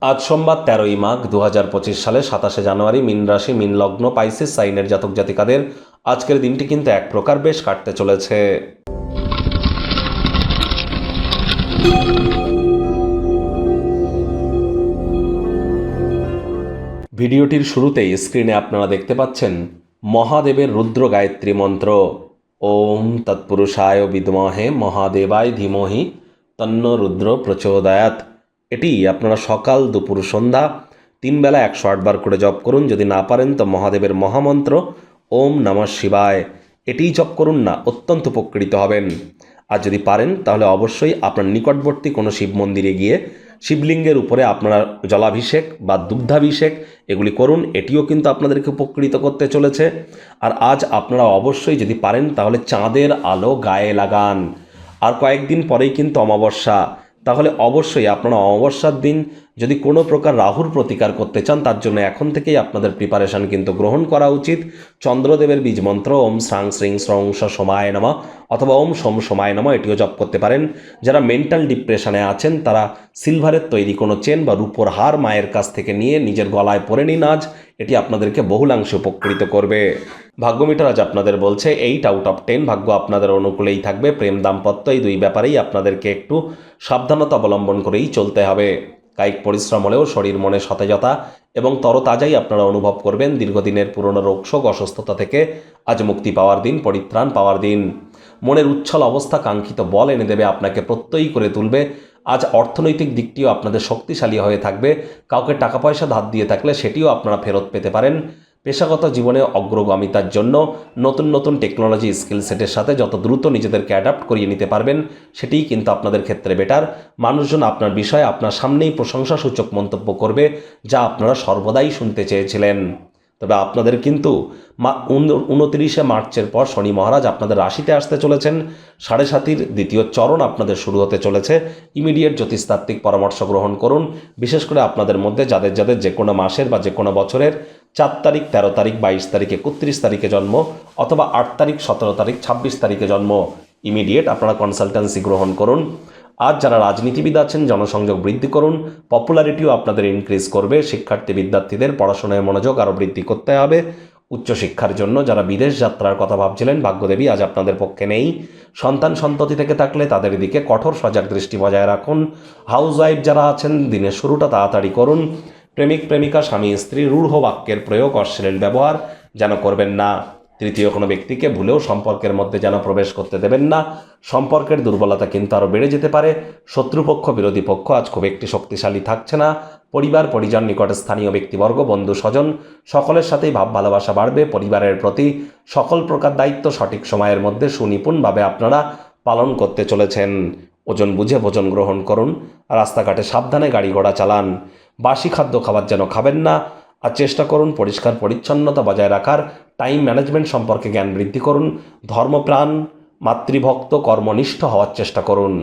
আজ সোমবার ১৩ই মাঘ ২০২৫ সালে ২৭শে জানুয়ারি মীন রাশি মীন লগ্ন পাইসিস সাইনের জাতক জাতিকাদের আজকের দিনটি কিন্তু এক প্রকার বেশ কাটতে চলেছে। ভিডিওটির শুরুতেই স্ক্রিনে আপনারা দেখতে পাচ্ছেন মহাদেবের রুদ্র গায়ত্রী মন্ত্র। ওম তৎপুরুষায় বিদ্মহে মহাদেবায় ধীমহি তন্ন রুদ্র প্রচোদয়াৎ। এটি আপনারা সকাল দুপুর সন্ধ্যা ৩ বেলা ১০৮ বার করে জপ করুন। যদি না পারেন তো মহাদেবের মহামন্ত্র ওম নমঃ শিবায় এটিই জপ করুন না, অত্যন্ত উপকৃত হবেন। আর যদি পারেন তাহলে অবশ্যই আপনার নিকটবর্তী কোনো শিব মন্দিরে গিয়ে শিবলিঙ্গের উপরে আপনারা জলাভিষেক বা দুগ্ধাভিষেক এগুলি করুন, এটিও কিন্তু আপনাদেরকে উপকৃত করতে চলেছে। আর আজ আপনারা অবশ্যই যদি পারেন তাহলে চাঁদের আলো গায়ে লাগান। আর কয়েকদিন পরেই কিন্তু অমাবস্যা, তাহলে অবশ্যই আপনারা অমাবস্যার দিন যদি কোনো প্রকার রাহুর প্রতিকার করতে চান তার জন্য এখন থেকেই আপনাদের প্রিপারেশান কিন্তু গ্রহণ করা উচিত। চন্দ্রদেবের বীজ মন্ত্র ওম শ্রাং শ্রীং শ্রং স সোমায় নমঃ অথবা ওম সোম সোমায় নমঃ এটিও জপ করতে পারেন। যারা মেন্টাল ডিপ্রেশনে আছেন তারা সিলভারের তৈরি কোনো চেন বা রূপোর হার মায়ের কাছ থেকে নিয়ে নিজের গলায় পরে নিন আজ, এটি আপনাদেরকে বহুলাংশে উপকৃত করবে। ভাগ্যমিটার আজ আপনাদের বলছে 8 আউট অফ 10, ভাগ্য আপনাদের অনুকূলেই থাকবে। প্রেম দাম্পত্য এই দুই ব্যাপারেই আপনাদেরকে একটু সাবধানতা অবলম্বন করেই চলতে হবে। কায়িক পরিশ্রম হলেও শরীর মনে সতেজতা এবং তরতাজাই আপনারা অনুভব করবেন। দীর্ঘদিনের পুরনো রোগশোক অসুস্থতা থেকে আজ মুক্তি পাওয়ার দিন, পরিত্রাণ পাওয়ার দিন। মনের উচ্ছল অবস্থা কাঙ্ক্ষিত বল এনে দেবে, আপনাকে প্রত্যয়ী করে তুলবে। আজ অর্থনৈতিক দিকটিও আপনাদের শক্তিশালী হয়ে থাকবে। কাউকে টাকা পয়সা ধার দিয়ে থাকলে সেটিও আপনারা ফেরত পেতে পারেন। পেশাগত জীবনে অগ্রগামিতার জন্য নতুন নতুন টেকনোলজি স্কিল সেটের সাথে যত দ্রুত নিজেদেরকে অ্যাডাপ্ট করিয়ে নিতে পারবেন সেটিই কিন্তু আপনাদের ক্ষেত্রে বেটার। মানুষজন আপনার বিষয়ে আপনার সামনেই প্রশংসাসূচক মন্তব্য করবে, যা আপনারা সর্বদাই শুনতে চেয়েছিলেন। তবে আপনাদের কিন্তু 29শে মার্চের পর শনি মহারাজ আপনাদের রাশিতে আসতে চলেছেন। 7.5 দ্বিতীয় চরণ আপনাদের শুরু হতে চলেছে। ইমিডিয়েট জ্যোতিষতাত্ত্বিক পরামর্শ গ্রহণ করুন। বিশেষ করে আপনাদের মধ্যে যাদের যাদের যে কোনো মাসের বা যে কোনো বছরের 4 তারিখ, 13 তারিখ, 22 তারিখ, 31 তারিখে জন্ম অথবা 8 তারিখ, 17 তারিখ, 26 তারিখে জন্ম, ইমিডিয়েট আপনারা কনসালটেন্সি গ্রহণ করুন। আজ যারা রাজনীতিবিদ আছেন জনসংযোগ বৃদ্ধি করুন, পপুলারিটিও আপনাদের ইনক্রিজ করবে। শিক্ষার্থী বিদ্যার্থীদের পড়াশোনায় মনোযোগ আরও বৃদ্ধি করতে হবে। উচ্চশিক্ষার জন্য যারা বিদেশ যাত্রার কথা ভাবছিলেন ভাগ্যদেবী আজ আপনাদের পক্ষে নেই। সন্তান সন্ততি থেকে থাকলে তাদের দিকে কঠোর সজাগ দৃষ্টি বজায় রাখুন। হাউসওয়াইফ যারা আছেন দিনের শুরুটা তাড়াতাড়ি করুন। প্রেমিক প্রেমিকা স্বামী স্ত্রী রূঢ় বাক্যের প্রয়োগ, অশ্লীল ব্যবহার যেন করবেন না। তৃতীয় কোনো ব্যক্তিকে ভুলেও সম্পর্কের মধ্যে যেন প্রবেশ করতে দেবেন না। সম্পর্কের দুর্বলতা কিন্তু আরও বেড়ে যেতে পারে। শত্রুপক্ষ বিরোধী পক্ষ আজ খুব একটি শক্তিশালী থাকছে না। পরিবার পরিজন নিকট স্থানীয় ব্যক্তিবর্গ বন্ধু স্বজন সকলের সাথেই ভাব ভালোবাসা বাড়বে। পরিবারের প্রতি সকল প্রকার দায়িত্ব সঠিক সময়ের মধ্যে সুনিপুণভাবে আপনারা পালন করতে চলেছেন। ওজন বুঝে ভোজন গ্রহণ করুন। রাস্তাঘাটে সাবধানে গাড়ি ঘোড়া চালান। বাসি খাদ্য খাবার যেন খাবেন না। আর চেষ্টা করুন পরিষ্কার পরিচ্ছন্নতা বজায় রাখার। টাইম ম্যানেজমেন্ট সম্পর্কে জ্ঞান বৃদ্ধি করুন। ধর্মপ্রাণ, মাতৃভক্ত, কর্মনিষ্ঠ হওয়ার চেষ্টা করুন।